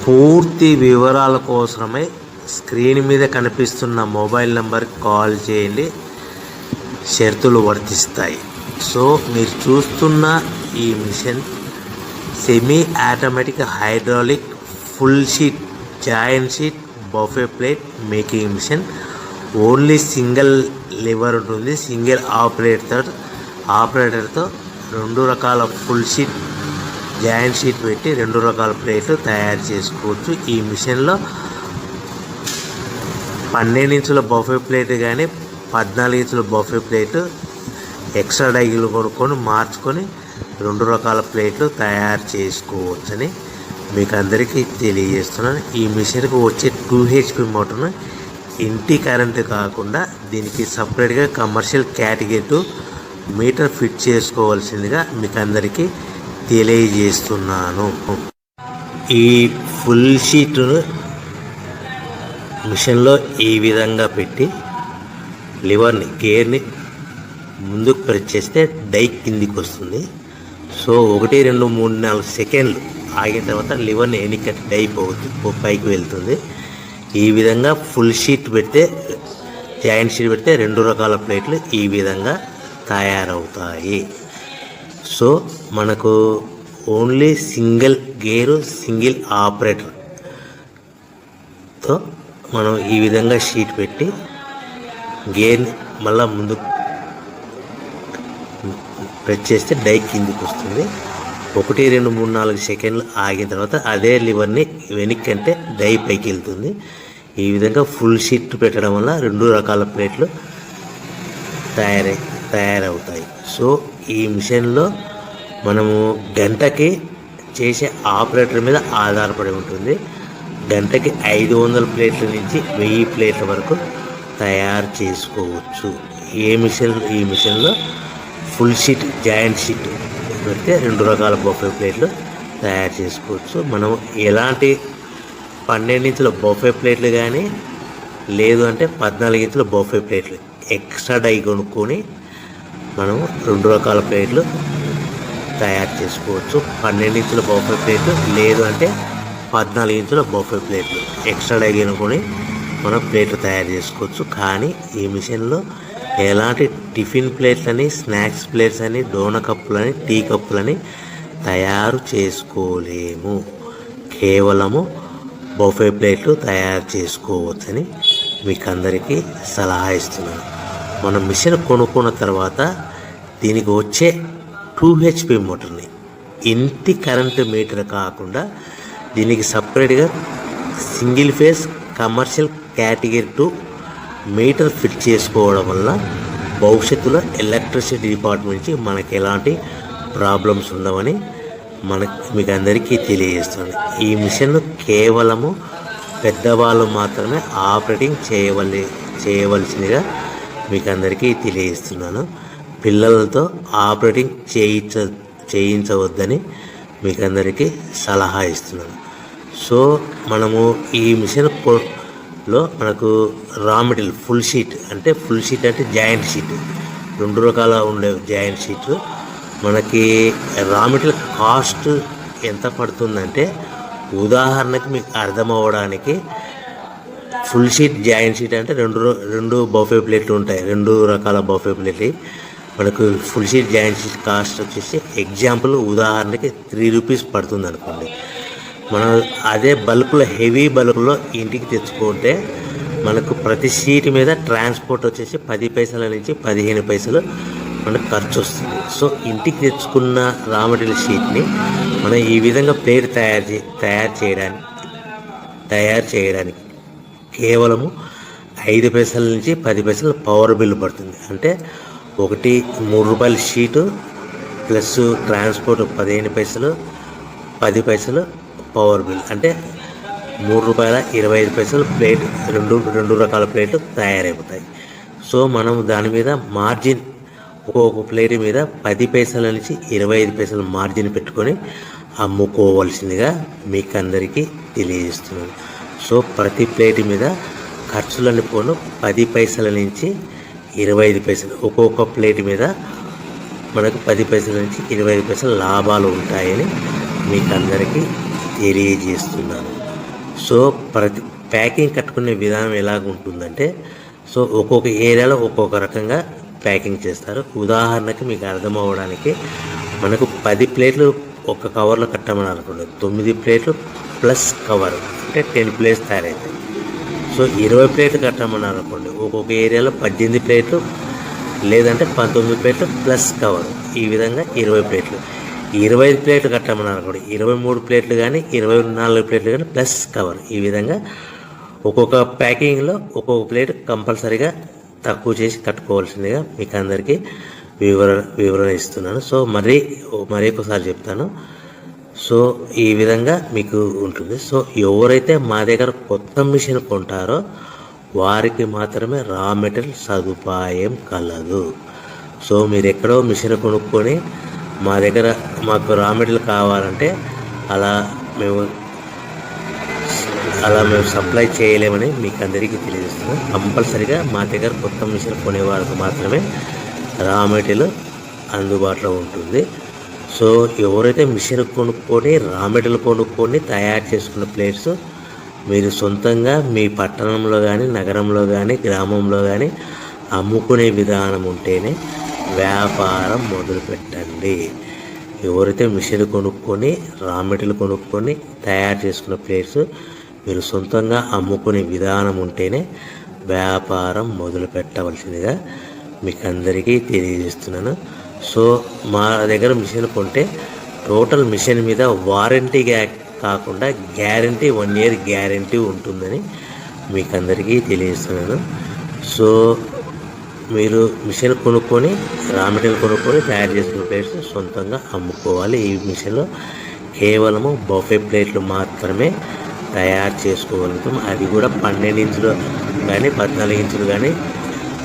పూర్తి వివరాల కోసమై స్క్రీన్ మీద కనిపిస్తున్న మొబైల్ నెంబర్కి కాల్ చేయండి, షరతులు వర్తిస్తాయి. సో మీరు చూస్తున్న ఈ machine semi automatic hydraulic full sheet joint sheet buffet plate making machine. Only single lever ఉంటుంది. సింగిల్ ఆపరేటర్తో 2 రకాల ఫుల్ షీట్ జాయింట్ షీట్ పెట్టి 2 రకాల ప్లేట్లు తయారు చేసుకోవచ్చు. ఈ మిషన్లో 12 ఇంచుల బఫే ప్లేట్ కానీ 14 ఇంచుల బఫే ప్లేట్ ఎక్స్ట్రా డైలు కొనుక్కొని మార్చుకొని 2 రకాల ప్లేట్లు తయారు చేసుకోవచ్చని మీకు అందరికీ తెలియజేస్తున్నాను. ఈ మిషన్కి వచ్చే 2 HP మోటార్ను ఇంటి కరెంటు కాకుండా దీనికి సపరేట్గా కమర్షియల్ కేటగిరీ 2 మీటర్ ఫిట్ చేసుకోవాల్సిందిగా మీకు అందరికీ తెలియజేస్తున్నాను. ఈ ఫుల్ షీట్ను మిషన్లో ఈ విధంగా పెట్టి లివర్ని గేర్ని ముందుకు ప్రెస్ చేస్తే డై కిందికి వస్తుంది. సో 1 2 3 4 సెకండ్లు ఆగిన తర్వాత లివర్ని ఎన్నికట్టి డై పైకి వెళ్తుంది. ఈ విధంగా ఫుల్ షీట్ పెడితే జాయింట్ షీట్ పెడితే 2 రకాల ప్లేట్లు ఈ విధంగా తయారవుతాయి. సో మనకు ఓన్లీ సింగిల్ గేరు సింగిల్ ఆపరేటర్తో మనం ఈ విధంగా షీట్ పెట్టి గేర్ని మళ్ళీ ముందు ప్రెస్ చేస్తే డై కిందికి వస్తుంది. 1 2 3 4 సెకండ్లు ఆగిన తర్వాత అదే లివర్ని వెనక్కి అంటే డై పైకి వెళ్తుంది. ఈ విధంగా ఫుల్ షీట్ పెట్టడం వల్ల 2 రకాల ప్లేట్లు తయారవుతాయి. సో ఈ మిషన్లో మనము గంటకి చేసే ఆపరేటర్ మీద ఆధారపడి ఉంటుంది. గంటకి 500 ప్లేట్ల నుంచి 1000 ప్లేట్ల వరకు తయారు చేసుకోవచ్చు. ఈ మిషన్లో ఫుల్ షీట్ జాయింట్ షీట్ పెడితే 2 రకాల బఫే ప్లేట్లు తయారు చేసుకోవచ్చు. మనం ఎలాంటి 12 ఇంచుల బఫే ప్లేట్లు కానీ లేదు అంటే 14 ఇంచుల బఫే ప్లేట్లు ఎక్స్ట్రా డై కొనుక్కొని మనం 2 రకాల ప్లేట్లు తయారు చేసుకోవచ్చు. 12 ఇంచుల బఫే ప్లేట్లు లేదు అంటే 14 ఇంచుల బఫే ప్లేట్లు ఎక్స్ట్రా డై కొనుక్కొని మనం ప్లేట్లు తయారు చేసుకోవచ్చు. కానీ ఈ మిషన్లో ఎలాంటి టిఫిన్ ప్లేట్లని స్నాక్స్ ప్లేట్స్ అని డోనా కప్పులని టీ కప్పులని తయారు చేసుకోలేము. కేవలము బఫే ప్లేట్లు తయారు చేసుకోవచ్చని మీకు అందరికీ సలహా ఇస్తున్నాను. మనం మిషన్ కొనుక్కున్న తర్వాత దీనికి వచ్చే 2 HP మోటార్ని ఇంటి కరెంటు మీటర్ కాకుండా దీనికి సపరేట్గా single phase commercial category 2 metre fit చేసుకోవడం వల్ల భవిష్యత్తులో ఎలక్ట్రిసిటీ డిపార్ట్మెంట్ నుంచి మనకి ఎలాంటి ప్రాబ్లమ్స్ ఉండవని మీకు అందరికీ తెలియజేస్తున్నాను. ఈ మిషన్ కేవలము పెద్దవాళ్ళు మాత్రమే ఆపరేటింగ్ చేయవలసిందిగా మీకు అందరికీ తెలియజేస్తున్నాను. పిల్లలతో ఆపరేటింగ్ చేయించవద్దని మీకు అందరికీ సలహా ఇస్తున్నాను. సో మనము ఈ మిషన్లో మనకు రా మెటీరియల్ ఫుల్ షీట్ అంటే జాయింట్ షీట్ 2 రకాల ఉండే జాయింట్ షీట్ మనకి రా మెటీరియల్ కాస్ట్ ఎంత పడుతుందంటే ఉదాహరణకి మీకు అర్థం అవ్వడానికి ఫుల్ షీట్ జాయింట్ షీట్ అంటే 2 బఫే ప్లేట్లు ఉంటాయి. 2 రకాల బఫే ప్లేట్లు మనకు full sheet joint sheet cost వచ్చేసి ఎగ్జాంపుల్ ఉదాహరణకి 3 రూపీస్ పడుతుంది అనుకోండి. మనం అదే బల్క్లో హెవీ బల్క్లో ఇంటికి తెచ్చుకుంటే మనకు ప్రతి షీట్ మీద ట్రాన్స్పోర్ట్ వచ్చేసి 10 పైసల నుంచి 15 పైసలు మనకు ఖర్చు వస్తుంది. సో ఇంటికి తెచ్చుకున్న రా మెటీరియల్ షీట్ని మనం ఈ విధంగా ప్లేట్ తయారు చేయడానికి కేవలము 5 పైసల నుంచి 10 పైసలు పవర్ బిల్ పడుతుంది. అంటే 3 రూపాయల షీటు ప్లస్ ట్రాన్స్పోర్ట్ 15 పైసలు 10 పైసలు పవర్ బిల్ అంటే 3 రూపాయల 25 పైసలు ప్లేట్ 2 రకాల ప్లేట్లు తయారైపోతాయి. సో మనం దాని మీద మార్జిన్ ఒక్కొక్క ప్లేట్ మీద 10 పైసల నుంచి 25 పైసలు మార్జిన్ పెట్టుకొని అమ్ముకోవాల్సిందిగా మీకు అందరికీ తెలియజేస్తున్నాను. సో ప్రతి ప్లేట్ మీద ఖర్చులన్నీ పోను 10 పైసల నుంచి 25 పైసలు ఒక్కొక్క ప్లేట్ మీద మనకు 10 పైసల నుంచి 25 పైసలు లాభాలు ఉంటాయని మీకు అందరికీ తెలియజేస్తున్నాను. సో ప్రతి ప్యాకింగ్ కట్టుకునే విధానం ఎలాగ ఉంటుందంటే, సో ఒక్కొక్క ఏరియాలో ఒక్కొక్క రకంగా ప్యాకింగ్ చేస్తారు. ఉదాహరణకి మీకు అర్థం అవ్వడానికి, మనకు 10 ప్లేట్లు ఒక కవర్లో కట్టమని అనుకోండి, 9 ప్లేట్లు ప్లస్ కవర్ అంటే 10 ప్లేట్స్ తయారవుతాయి. సో 20 ప్లేట్లు కట్టమన్నారు అనుకోండి, ఒక్కొక్క ఏరియాలో 18 ప్లేట్లు లేదంటే 19 ప్లేట్లు ప్లస్ కవర్, ఈ విధంగా 20 ప్లేట్లు. 25 ప్లేట్లు కట్టమన్నారు అనుకోండి, 23 ప్లేట్లు కానీ 24 ప్లేట్లు కానీ ప్లస్ కవర్, ఈ విధంగా ఒక్కొక్క ప్యాకింగ్లో ఒక్కొక్క ప్లేట్ కంపల్సరీగా తక్కువ చేసి కట్టుకోవాల్సిందిగా మీకు అందరికీ వివరణ ఇస్తున్నాను. సో మరీ ఒకసారి చెప్తాను. సో ఈ విధంగా మీకు ఉంటుంది. సో ఎవరైతే మా దగ్గర కొత్త మిషన్ కొంటారో వారికి మాత్రమే రా మెటీరియల్ సదుపాయం కలదు. సో మీరు ఎక్కడో మిషన్ కొనుక్కొని మా దగ్గర మాకు రా మెటీరియల్ కావాలంటే అలా మేము సప్లై చేయలేమని మీకు అందరికీ తెలియజేస్తున్నాం. కంపల్సరీగా మా దగ్గర కొత్త మిషన్ కొనే వారికి మాత్రమే రా మెటీరియల్ అందుబాటులో ఉంటుంది. సో ఎవరైతే మిషన్ కొనుక్కొని రా మెటీరియల్ కొనుక్కొని తయారు చేసుకున్న ప్లేట్స్ మీరు సొంతంగా మీ పట్టణంలో కానీ నగరంలో కానీ గ్రామంలో కానీ అమ్ముకునే విధానం ఉంటేనే వ్యాపారం మొదలుపెట్టండి. ఎవరైతే మిషన్ కొనుక్కొని రా మెటీరియల్ కొనుక్కొని తయారు చేసుకున్న ప్లేట్స్ మీరు సొంతంగా అమ్ముకునే విధానం ఉంటేనే వ్యాపారం మొదలు పెట్టవలసిందిగా మీకు అందరికీ తెలియజేస్తున్నాను. సో మా దగ్గర మిషన్ కొంటే టోటల్ మిషన్ మీద వారంటీగా కాకుండా గ్యారంటీ 1 year గ్యారంటీ ఉంటుందని మీకు అందరికీ తెలియజేస్తున్నాను. సో మీరు మిషన్ కొనుక్కొని రా మెటీరియల్ కొనుక్కొని తయారు చేసుకున్న ప్లేట్స్ సొంతంగా అమ్ముకోవాలి. ఈ మిషన్లో కేవలము బఫే ప్లేట్లు మాత్రమే తయారు చేసుకోగలుగుతాం. అది కూడా 12 ఇంచులు కానీ 14 ఇంచులు కానీ